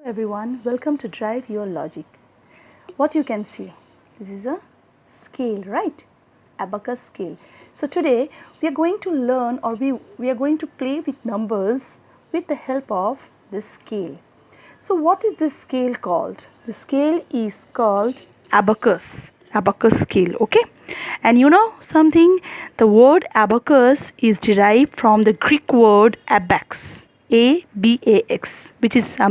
Everyone, welcome to Drive Your Logic. What you can see, this is a scale, right? Abacus scale. So today we are going to learn, or we are going to play with numbers with the help of this scale. So what is this scale called? The scale is called abacus scale, okay? And you know something, the word abacus is derived from the Greek word abax, ABAX, which is the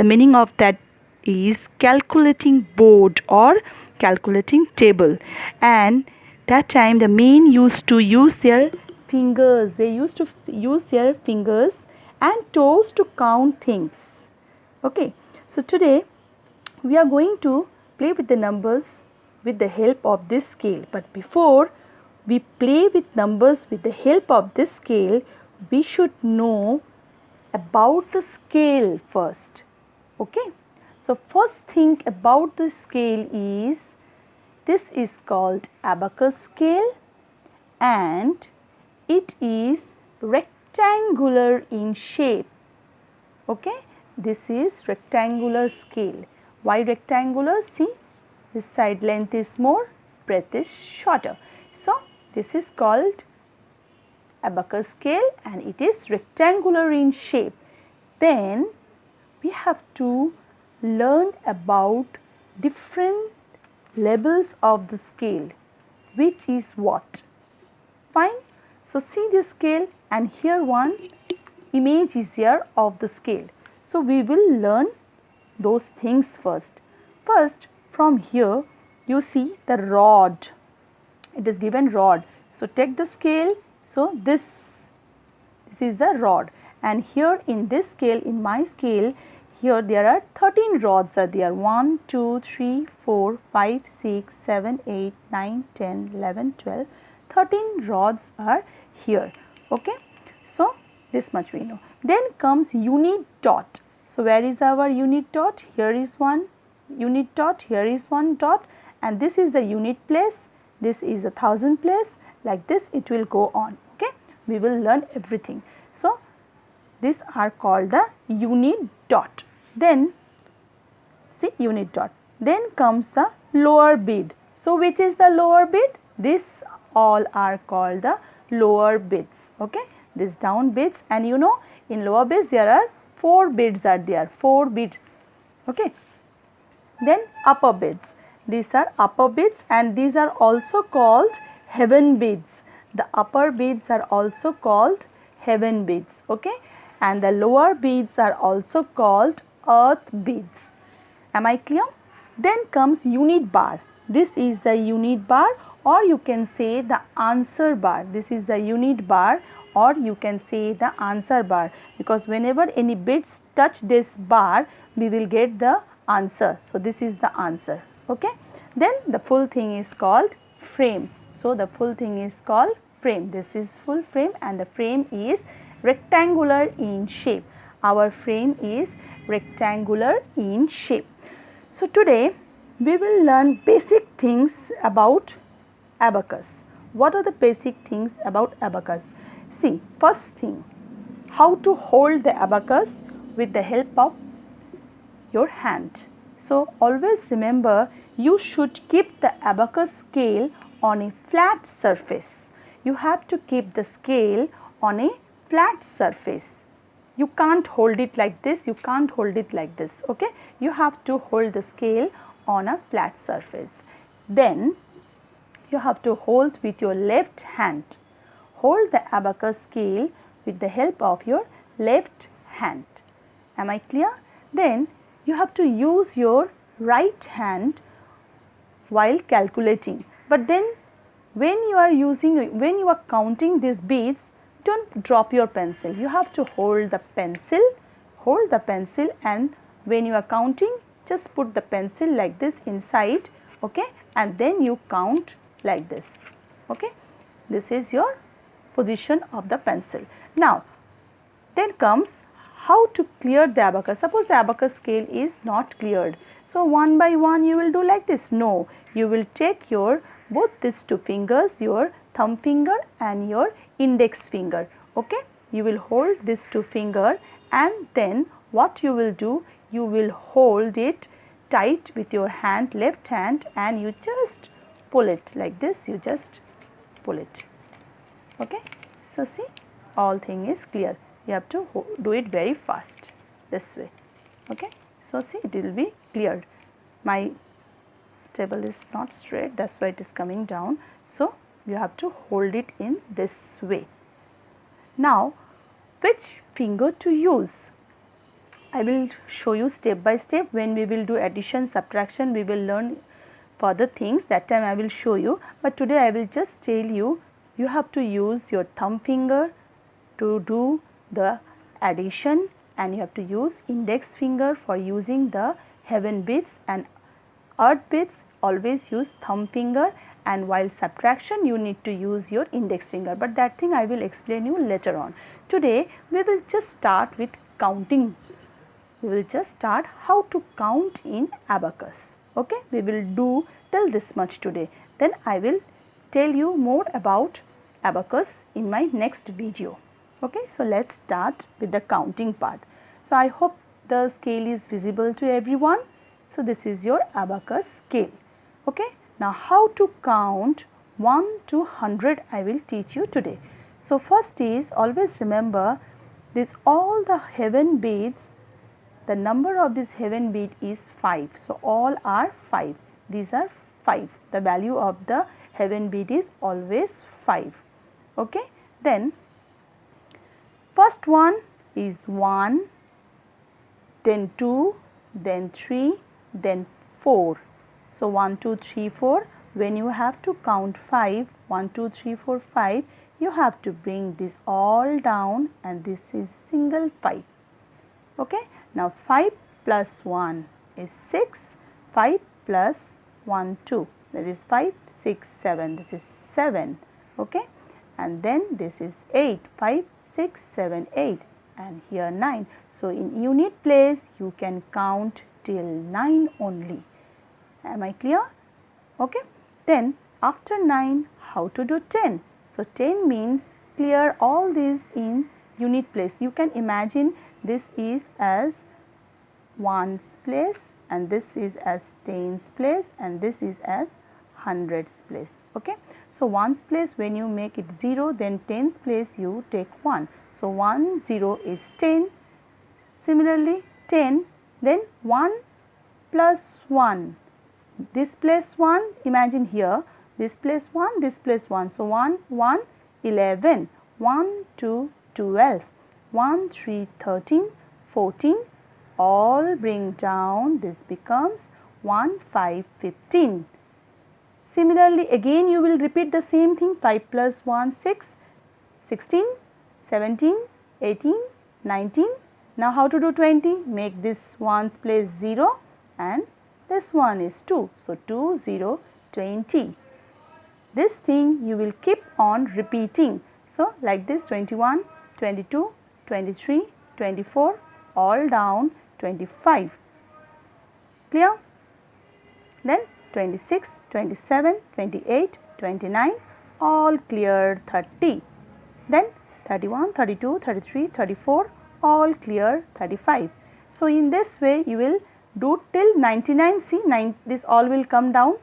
meaning of that is calculating board or calculating table. And that time the men used to use their fingers, they used to use their fingers and toes to count things. Okay, so today we are going to play with the numbers with the help of this scale. But before we play with numbers with the help of this scale, we should know about the scale first. Okay, so first thing about the scale is this is called abacus scale and it is rectangular in shape. Okay, this is rectangular scale. Why rectangular? See, this side length is more, breadth is shorter. So this is called abacus scale and it is rectangular in shape. Then we have to learn about different levels of the scale, which is what? Fine. So see this scale and here one image is there of the scale. So we will learn those things first. First, from here you see the rod. It is given rod. So take the scale. So this is the rod, and here in this scale, in my scale, here there are 13 rods are there. 1, 2, 3, 4, 5, 6, 7, 8, 9, 10, 11, 12, 13 rods are here. Okay. So this much we know. Then comes unit dot. So where is our unit dot? Here is one unit dot, here is one dot, and this is the unit place, this is a thousand place, like this it will go on. Okay, we will learn everything. So these are called the unit dot. Then see unit dot. Then comes the lower bid. So which is the lower bid? This all are called the lower bids. Okay, these down bids, and you know in lower bids there are 4 bids are there, 4 bids. Okay. Then upper bids. These are upper bids and these are also called heaven bids. The upper bids are also called heaven bids. Okay, and the lower bids are also called earth bids. Am I clear? Then comes unit bar. This is the unit bar, or you can say the answer bar. This is the unit bar, or you can say the answer bar, because whenever any bids touch this bar, we will get the answer. So this is the answer. Okay. Then the full thing is called frame. So the full thing is called frame. This is full frame and the frame is rectangular in shape. Our frame is rectangular in shape. So today we will learn basic things about abacus. What are the basic things about abacus? See, first thing, how to hold the abacus with the help of your hand. So always remember, you should keep the abacus scale on a flat surface. You have to keep the scale on a flat surface. You can't hold it like this, you can't hold it like this. Okay, you have to hold the scale on a flat surface. Then you have to hold with your left hand. Hold the abacus scale with the help of your left hand. Am I clear? Then you have to use your right hand while calculating. But then when you are counting these beads, don't drop your pencil. You have to hold the pencil, and when you are counting, just put the pencil like this inside. Okay, and then you count like this. Okay, this is your position of the pencil. Now then comes how to clear the abacus. Suppose the abacus scale is not cleared. So one by one you will do like this. No, you will take your both these 2 fingers, your thumb finger and your index finger. Okay, you will hold these 2 fingers and then what you will do, you will hold it tight with your hand, left hand, and you just pull it like this, you just pull it. Okay. So, see, all thing is clear. You have to do it very fast this way. Okay. So, see, it will be cleared. My table is not straight, that's why it is coming down. So, you have to hold it in this way. Now, which finger to use? I will show you step by step. When we will do addition, subtraction, we will learn further things. That time I will show you. But today I will just tell you, you have to use your thumb finger to do the addition, and you have to use index finger for using the heaven beads, and earth beads always use thumb finger, and while subtraction you need to use your index finger, but that thing I will explain you later on. Today we will just start with counting. We will just start how to count in abacus. Okay, we will do till this much today. Then I will tell you more about abacus in my next video. Okay, so let's start with the counting part. So I hope the scale is visible to everyone. So this is your abacus scale. Okay, now how to count 1 to 100 I will teach you today. So first is, always remember this, all the heaven beads, the number of this heaven bead is 5. So all are 5. These are 5. The value of the heaven bead is always 5. Okay. Then first one is 1, then 2, then 3, then 4. So 1, 2, 3, 4. When you have to count 5, 1, 2, 3, 4, 5, you have to bring this all down, and this is single 5. Okay. Now 5 plus 1 is 6, 5 plus 1, 2, that is 5, 6, 7, this is 7. Okay. And then this is 8, 5, 6, 7, 8, and here 9. So in unit place you can count till 9 only. Am I clear? Okay. Then after 9, how to do 10? So 10 means clear all these in unit place. You can imagine this is as ones place, and this is as tens place, and this is as hundreds place. Okay. So ones place when you make it 0, then tens place you take 1. So 1, 0 is 10. Similarly 10, then 1 plus 1. This place 1, imagine here, this place 1, this place 1. So 1, 1, 11, 1, 2, 12, 1, 3, 13, 14, all bring down, this becomes 1, 5, 15. Similarly, again you will repeat the same thing, 5 plus 1, 6, 16, 17, 18, 19. Now how to do 20? Make this ones place 0 and this one is 2. So 2, 0, 20. This thing you will keep on repeating. So like this, 21, 22, 23, 24, all down 25. Clear? Then 26, 27, 28, 29, all clear 30. Then 31, 32, 33, 34, all clear 35. So in this way you will do till 99. See, this all will come down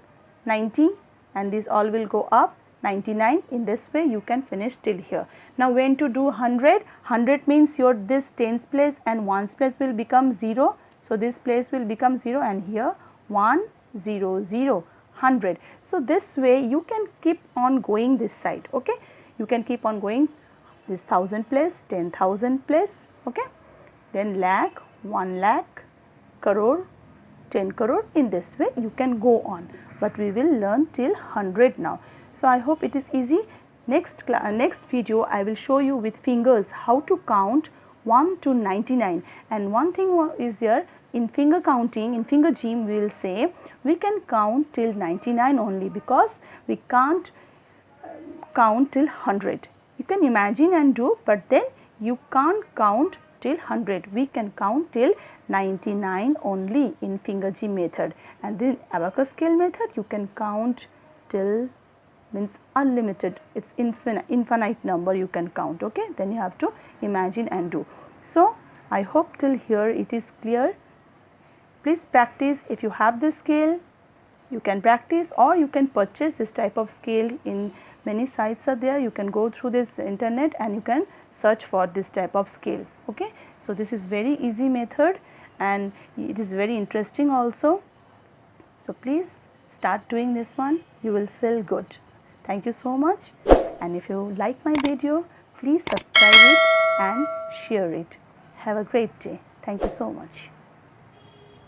90 and this all will go up 99. In this way you can finish till here. Now when to do 100? 100 means your this tens place and ones place will become 0. So this place will become 0 and here 1, 0, 0, 100. So this way you can keep on going this side. Okay, you can keep on going this 1000 place, 10,000 place. Okay, then lakh, 1 lakh, crore, 10 crore. In this way you can go on, but we will learn till 100 now. So I hope it is easy. Next video I will show you with fingers how to count 1 to 99. And one thing is there, in finger counting, in finger gym we will say we can count till 99 only, because we can't count till 100. You can imagine and do, but then you can't count till 100. We can count till 99 only in finger gym method, and then abacus scale method you can count till, means unlimited, it's infinite number you can count. Okay, then you have to imagine and do. So I hope till here it is clear. please practice. If you have this scale, you can practice, or you can purchase this type of scale. In many sites are there, you can go through this internet and you can search for this type of scale. Okay, so this is very easy method and it is very interesting also. So please start doing this one, you will feel good. Thank you so much, and if you like my video, please subscribe it and share it. Have a great day. Thank you so much.